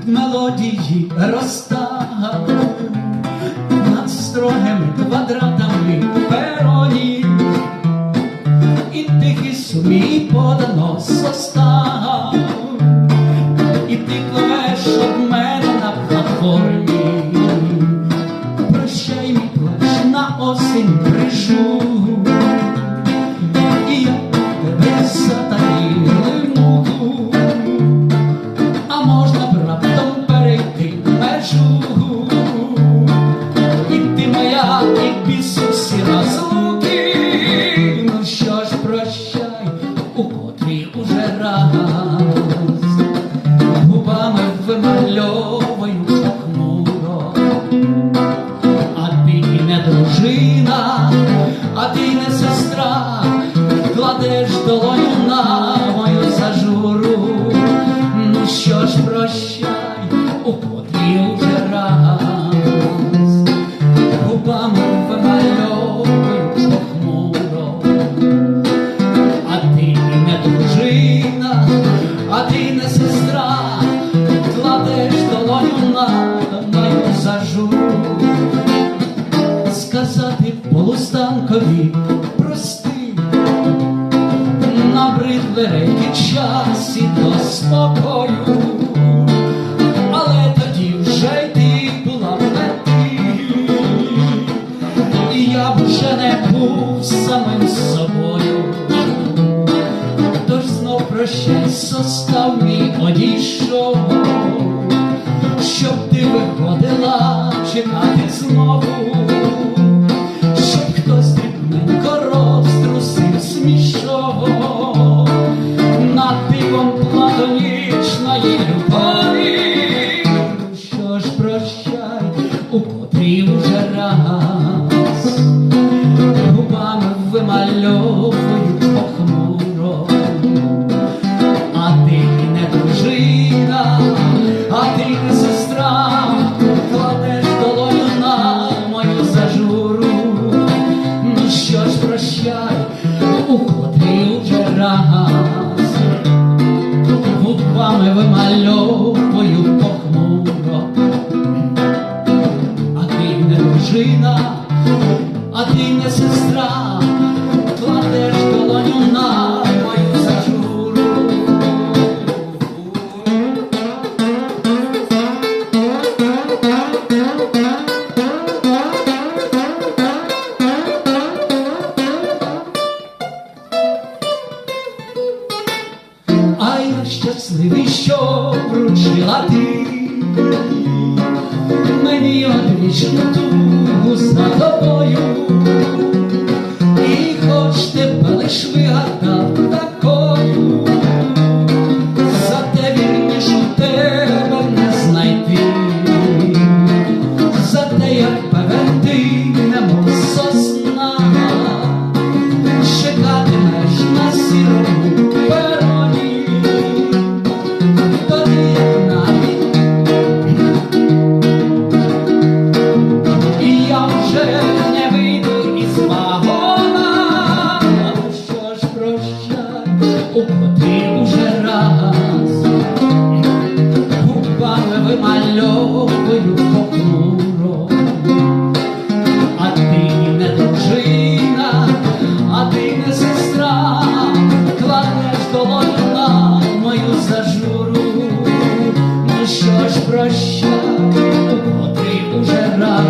Мелодії розтали над строгими квадратами перонів, і тихий сумій подано состав, і ти пливеш об мене на платформі. Прощай, мій плач, на осінь прийшов, і я тебе затаїли муку. А можна б раптом перейти межу, і ти моя, і бісу всі розлуки. Ну що ж, прощай, у котрій уже раз, губами вимальовую похмуро. А ти і не дружина, а ти й не сестра, кладеш долоню на мою зажуру. Ну що ж, прощай, у котрій уже раз, губами вимальовую похмуро. А ти і не дружина, а ти й не сестра, кладеш долоню на мою зажуру. Сказати полустанкові прости, набридли рейки час і до спокою, але тоді вже й ти була в меті, і я б вже не був самим собою. Тож знов прощай, состав мій одійшов, щоб ти виходила чекати знову, щоб хтось дрібненько розтрусив смішок над дивом платонічної любові. Що ж, прощай, у котрій уже раз, губами вимальовую похмуро. А ти не дружина, а ти не сестра, кладеш долоню на мою зажуру. Ну що ж, прощай, у котрій уже раз, губами вимальовую похмуро. А ти не дружина, а ти не сестра, кладеш долоню на мою зажуру. А я щасливий, що вручила ти мені одвічну тугу за тобою. І хоч тебе лиш вигадав такою, зате вірнішу тебе не знайти. Зате як певен ти, немов сосна, чекатимеш на сірому пероні. Тоді як навіть і я вже не вийду із вагона. Що ж, прощай, у котрій уже раз, губами вимальовую похмуро. А ти не дружина, а ти не сестра, кладеш долоню на мою зажуру. Ну що ж, прощай, у котрій уже раз,